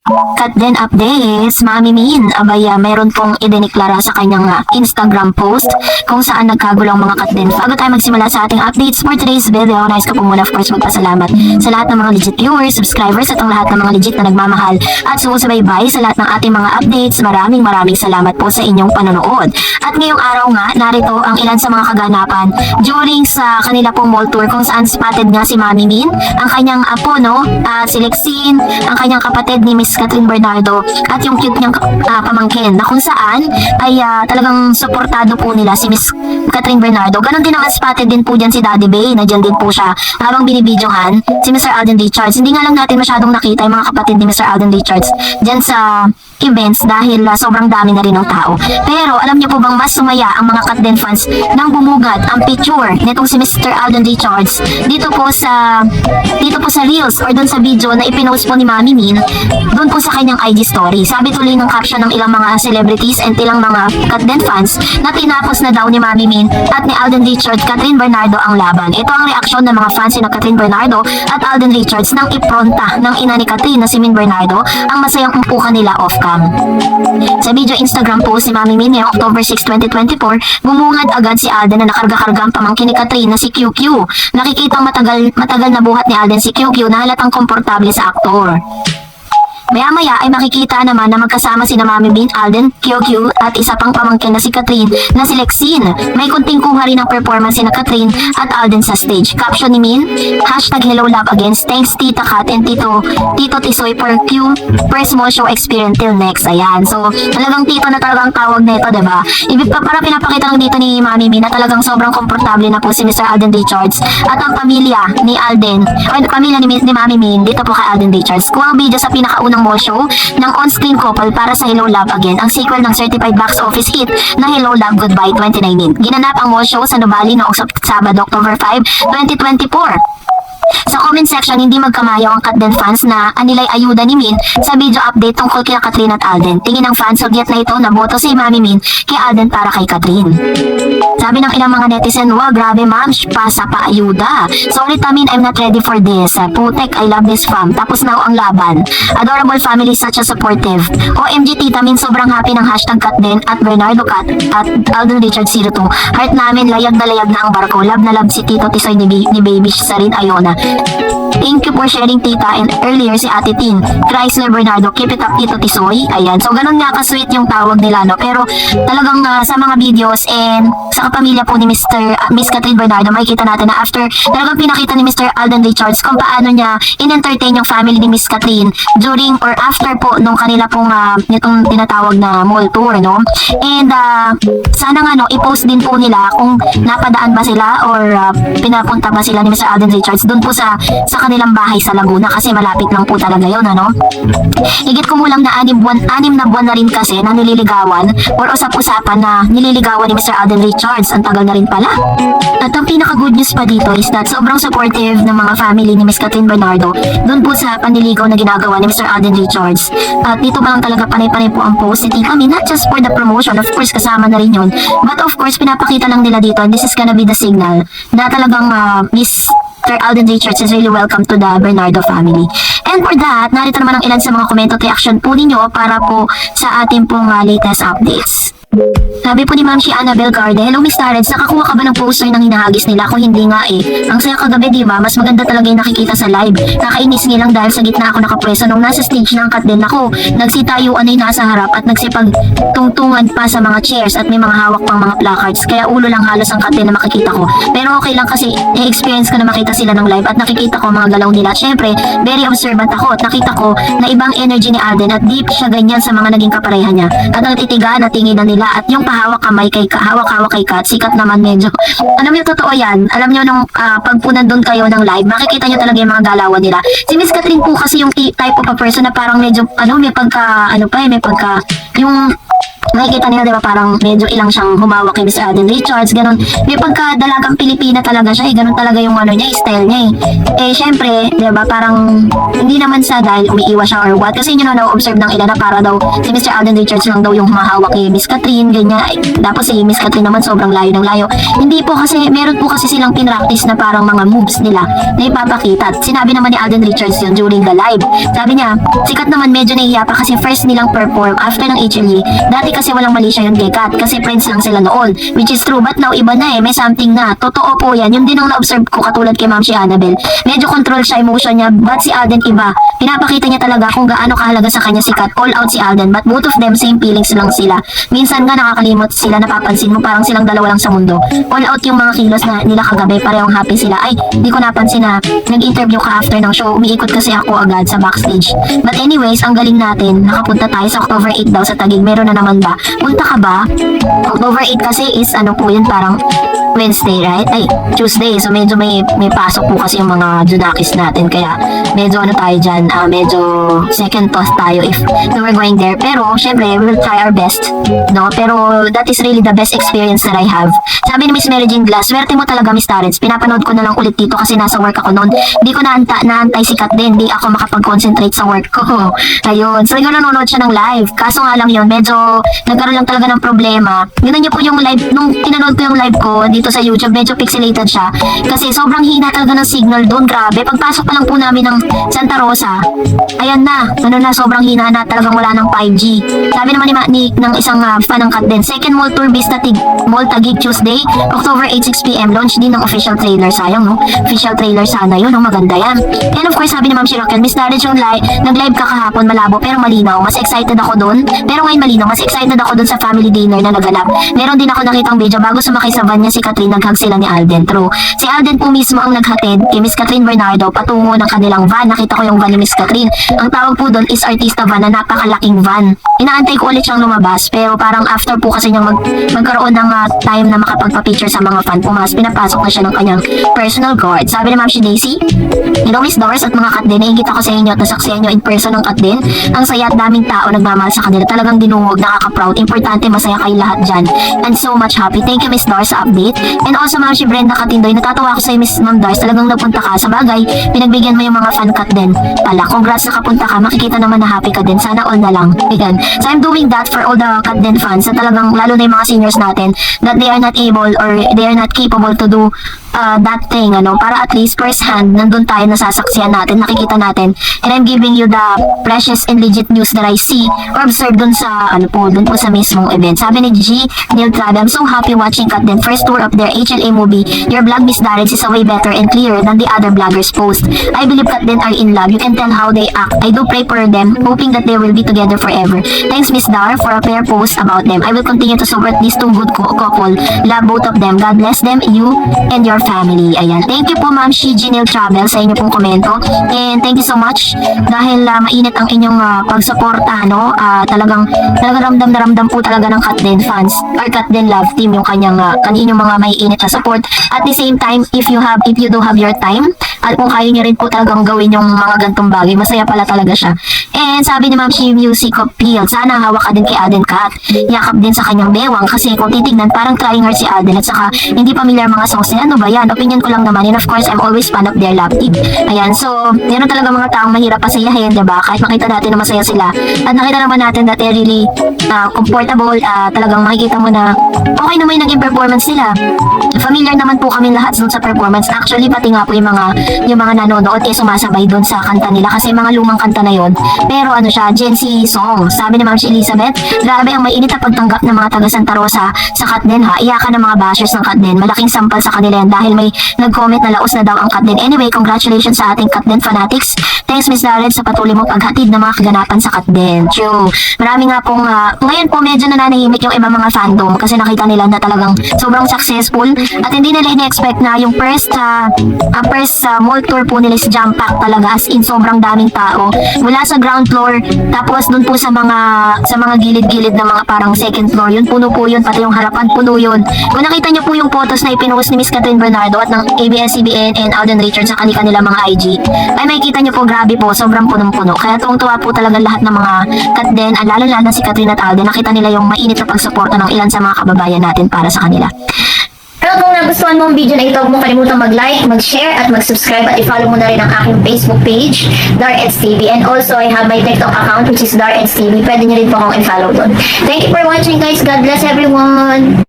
Cut din updates, Mami Min, abaya, mayroon pong idineklara sa kanyang Instagram post kung saan nagkagulang mga cut din. Bago tayo magsimula sa ating updates for today's video, nais ko po muna of course magpasalamat sa lahat ng mga legit viewers, subscribers at ang lahat ng mga legit na nagmamahal at sumusubaybay sa lahat ng ating mga updates. Maraming salamat po sa inyong panonood. At ngayong araw nga, narito ang ilan sa mga kaganapan during sa kanila pong mall tour kung saan spotted nga si Mami Min, ang kanyang apo, no? Si Lexine, ang kanyang kapatid ni Miss Catherine Bernardo at yung cute niyang pamangkin na kung saan ay talagang suportado po nila si Miss Catherine Bernardo. Ganon din naman spotted din po dyan si Daddy Bay, na dyan din po siya habang binibidyohan si Mr. Alden Richards. Hindi nga lang natin masyadong nakita yung mga kapatid ni Mr. Alden Richards dyan sa events dahil sobrang dami na rin ng tao. Pero alam niyo po bang mas sumaya ang mga Cut Den fans nang bumugad ang picture nitong si Mr. Alden Richards dito po sa Reels or doon sa video na ipinost po ni Mami Min doon po sa kanyang IG story. Sabi tuloy ng caption ng ilang mga celebrities and ilang mga Cut Den fans na tinapos na daw ni Mami Min at ni Alden Richards Catherine Bernardo ang laban. Ito ang reaksyon ng mga fans ni Catherine Bernardo at Alden Richards nang ipronta ng ina ni Catherine na si Min Bernardo ang masayang umpukan nila off-cam. Sa video Instagram post si Mami Min ngayong October 6, 2024, bumungad agad si Alden na nakarga-karga ang pamangkin ni Catherine na si QQ. Nakikitang matagal na buhat ni Alden si QQ na halatang komportable sa aktor. Maya-maya ay makikita naman na magkasama sina Mami Min, Alden, QQ at isa pang pamangkin na si Catherine na si Lexine. May kunting kuha rin ng performance ni Catherine at Alden sa stage. Caption ni Min, #HelloLoveAgainst, thanks Tita Kat and Tito Tisoy for first small show experience till next. Ayan. So, talagang tito na talagang tawag na ito, diba? Para pinapakita lang dito ni Mami Min na talagang sobrang komportable na po si Mr. Alden Richards at ang pamilya ni Alden o pamilya ni Mami Min dito po kay Alden Richards. Kung ang video sa pinakaunang mall show ng on-screen couple para sa Hello Love Again, ang sequel ng certified box office hit na Hello Love Goodbye 2019. Ginanap ang mall show sa Nuvali noong Sabado, October 5, 2024. Sa comment section, hindi magkamayaw ang Cut Den fans na anilay ayuda ni Min sa video update tungkol kay Catherine at Alden. Tingin ng fans sa na ito na boto si Mami Min kay Alden para kay Catherine. Sabi ng ilang mga netizen, wow, grabe ma'am, pasa pa ayuda. Sorry Tamin, I'm not ready for this. Putek, I love this fam. Tapos na ang laban. Adorable family, such a supportive. OMG Tita Min, sobrang happy ng #Cut Den at Bernardo Cat at Alden Richards 02. Heart namin, layag na ang barko. Love na love si Tito Tisoy ni Baby Sarin Ayona. Thank you for sharing Tita, and earlier si Ate Tin Chrysler Bernardo, keep it up Tito Tisoy. Ayan, so ganun nga ka-sweet yung tawag nila, no? Pero talagang sa mga videos and sa kapamilya po ni Miss Catherine Bernardo, makikita natin na after talagang pinakita ni Mr. Alden Richards kung paano niya in-entertain yung family ni Miss Catherine during or after po nung kanila pong nitong tinatawag na mall tour, no? And sana nga, no, i-post din po nila kung napadaan ba sila or pinapunta ba sila ni Mr. Alden Richards doon po sa kanilang bahay sa Laguna, kasi malapit lang po talaga yun, ano? Higit kumulang na 6 na buwan na rin kasi na nililigawan or usap-usapan na nililigawan ni Mr. Alden Richards. Ang tagal na rin pala. At ang pinaka-good news pa dito is that sobrang supportive ng mga family ni Miss Catherine Bernardo doon po sa panliligaw na ginagawa ni Mr. Alden Richards. At dito pa lang talaga panay-panay po ang post ni kami, not just for the promotion, of course kasama na rin yun, but of course pinapakita lang nila dito, and this is gonna be the signal na talagang Miss Alden Richards is really welcome to the Bernardo family. And for that, narito naman ang ilan sa mga komento at reaction po ninyo para po sa ating pong latest updates. Sabi po ni Ma'am si Annabel Garde, hello Miss Tareds, nakakuha ka ba ng poster ng hinahagis nila? Ako hindi nga eh. Ang saya kagabi, diba? Mas maganda talaga yung nakikita sa live. Nakainis lang dahil sa gitna ako nakapwesto nung nasa stage ng Cut Den ako. Nagsitayuan ay nasa harap at nagsipagtungtungan pa sa mga chairs at may mga hawak pang mga placards. Kaya ulo lang halos ang Cut Den na makikita ko. Pero okay lang kasi i-experience ko na makita sila ng live at nakikita ko mga galaw nila. Syempre, very observant ako at nakita ko na ibang energy ni Alden at deep siya ganyan sa mga naging kapareha niya. At ang titigaan na tingin na nila at yung pahawak kamay kay hawak-hawak kay Kat, sikat naman medyo. Alam niyo, totoo yan. Alam niyo nung pagpunan doon kayo ng live, makikita niyo talaga yung mga galawan nila. Si Miss Catherine po kasi yung type of a person na parang medyo, may pagka, yung nakikita nila, diba, parang medyo ilang siyang humawak kay Mr. Alden Richards, ganun. May pagka-dalagang Pilipina talaga siya, ganun talaga yung niya, style niya eh. Syempre, diba, parang hindi naman sa dahil umiiwas siya or what, kasi yun na na-observe ng ilan na para daw si Mr. Alden Richards lang daw yung humahawak kay Miss Catherine. Catherine, ganyan. Tapos si Miss Catherine naman sobrang layo ng layo. Hindi po kasi, meron po kasi silang pinractice na parang mga moves nila na ipapakita. At sinabi naman ni Alden Richards yun during the live. Sabi niya, sikat naman medyo nahihiya pa kasi first nilang perform after ng HLE. Dati kasi walang mali siya yun kay Kat kasi friends lang sila noon. Which is true, but now iba na may something na. Totoo po yan. Yun din ang na-observe ko katulad kay Ma'am si Annabelle. Medyo control siya emotion niya, but si Alden iba. Pinapakita niya talaga kung gaano kahalaga sa kanya si Kat. All out si Alden, but both of them same feelings lang sila. Minsan nga nakakalimot sila, napapansin mo parang silang dalawa lang sa mundo. All out yung mga kilos na nila kagabi, parehong happy sila. Ay, di ko napansin na nag-interview ka after ng show. Umiikot kasi ako agad sa backstage. But anyways, ang galing natin. Nakapunta tayo sa October 8 daw sa Taguig. Meron na naman ba? Punta ka ba? October 8 kasi is ano po yun, parang Wednesday, right? Ay, Tuesday. So medyo may pasok po kasi yung mga Junakis natin. Kaya medyo ano tayo dyan, medyo second thought tayo if we were going there. Pero syempre, we will try our best. No? Pero that is really the best experience that I have. Sabi ni Miss Mary Jean Glass, swerte mo talaga Miss Tarrants. Pinapanood ko na lang ulit dito kasi nasa work ako noon. Hindi ko naantay si Kat din. Hindi ako makapag-concentrate sa work ko. Ayun. So siguro nanonood siya ng live. Kaso nga lang yun, medyo nagkaroon lang talaga ng problema. Ganun niyo po yung live, nung pinanood ko yung live ko dito sa YouTube, medyo pixelated siya. Kasi sobrang hina talaga ng signal doon. Grabe. Pagpasok pa lang po namin ng Santa Rosa, ayan na. Ano na, sobrang hina na. Talagang wala ng 5G. Sabi naman ni ng isang fan ng Kat din, second mall tour Vista Mall Taguig Tuesday, October 8, 6pm. Launch din ng official trailer. Sayang, no? Official trailer sana yun. No? Maganda yan. And of course, sabi ni Ma'am Shiroken, Miss Darrell yung nag-live ka kahapon, malabo pero malinaw. Mas excited ako doon. Pero ngayon malinaw. Mas excited ako doon sa family dinner na naganap. Meron din ako nakitang video bago sumakay sa van niya si Catherine, naghag sila ni Alden. True. Si Alden po mismo ang naghatid kay Miss Catherine Bernardo patungo ng kanilang van. Nakita ko yung van ni Miss Catherine. Ang tawag po doon is artista van na napakalaking van. Inaantay ko ulit siyang lumabas pero parang after po kasi niyang magkaroon ng time na makapagpa-picture sa mga fan, pinapasok na siya ng kanyang personal guard. Sabi ni Ma'am si Daisy, hello Miss Doris at mga Kat din, naingit ako sa inyo at nasaksihan nyo in person ng Kat din. Ang saya at daming tao nagmamahal sa kanila. Talagang dinungog, nakaka-proud. Importante, masaya kayo lahat dyan. And so much happy. Thank you Miss Doris sa update. And also Ma'am si Brenda Katindoy, natatawa ako sa iyo Miss Ma'am Doris. Talagang napunta ka. Sa bagay, pinagbigyan mo yung mga fan Kat din. Pala, congrats na kapunta ka. Makikita naman na happy ka din. Sana all na lang. Again. So I'm doing that for all the Kat din fans na talagang, lalo na yung mga seniors natin, that they are not able or they are not capable to do that thing, para at least first hand, nandun tayo, nasasaksihan natin, nakikita natin, and I'm giving you the precious and legit news that I see or observe dun sa, dun po sa mismong event. Sabi ni G. Neil Trabe, I'm so happy watching Kat din first tour of their HLA movie. Your vlog, Miss Darrell, is a way better and clearer than the other vloggers post. I believe Kat din are in love. You can tell how they act. I do pray for them, hoping that they will be together forever. Thanks, Miss Dar, for a fair post about them. I will continue to support these two good couple. Love both of them. God bless them, you, and your family. Ayan. Thank you po Ma'am Shiji Neil Travel sa inyo pong komento. And thank you so much dahil mainit ang inyong pagsuporta, talagang ramdam na ramdam po talaga ng Kat din fans or Kat din love team yung kaninyong mga maiinit na support. At the same time, if you do have your time, at kung kaya nyo rin po talagang gawin yung mga gantong bagay, masaya pala talaga siya. And sabi ni Ma'am Shi Music of Peel, sana hawak ka din kay Alden Kat. Yakap din sa kanyang bewang kasi kung titignan parang trying hard si Alden at saka hindi familiar mga songs niya. Ano ba yan? Opinion ko lang naman. And of course, I'm always fan of their love team. Ayan, so meron talaga mga taong mahirap pasayahin, diba? Kahit makita natin na masaya sila. At nakita naman natin that they're really comfortable. Talagang makikita mo na okay naman yung naging performance nila. Familiar naman po kami lahat dun sa performance. Actually, pati nga po yung mga nanonood sumasabay dun sa kanta nila kasi mga lumang kanta na yon. Pero siya, Gen Z song. Sabi ni Ma'am si Elizabeth, grabe ang mainit na pagtanggap ng mga taga Santa Rosa sa Kat din ha. Iyakan ng mga bashers ng Kat din. Malaking sampal sa kanila yan dahil may nag-comment na laos na daw ang Kat din. Anyway, congratulations sa ating Kat din fanatics. Thanks Miss Darrell sa patuloy mong paghatid ng mga kaganapan sa Kat din. True. Marami nga pong, ngayon po medyo nananahimik yung ibang mga fandom kasi nakita nila na talagang sobrang successful at hindi nila in-expect na yung first mall tour po nila is jam-pack talaga as in sobrang daming tao. Mula sa ground floor, tapos dun po sa mga gilid-gilid na mga parang second floor, yun puno po yun, pati yung harapan puno yun. Kung nakita nyo po yung photos na ipinost ni Miss Catherine Bernardo at ng ABS-CBN and Alden Richards sa kanila mga IG, ay makikita nyo po grabe po, sobrang punong-puno. Kaya tuwang-tuwa po talaga lahat ng mga Kat din, lalo-lalo na si Catherine at Alden, nakita nila yung mainit na pagsuporta ng ilan sa mga kababayan natin para sa kanila. Pero kung nagustuhan mo ang video na ito, huwag mong kalimutang mag-like, mag-share, at mag-subscribe, at i-follow mo na rin ang aking Facebook page, Dareds TV. And also, I have my TikTok account, which is Dareds TV. Pwede nyo rin po akong i-follow doon. Thank you for watching, guys. God bless everyone!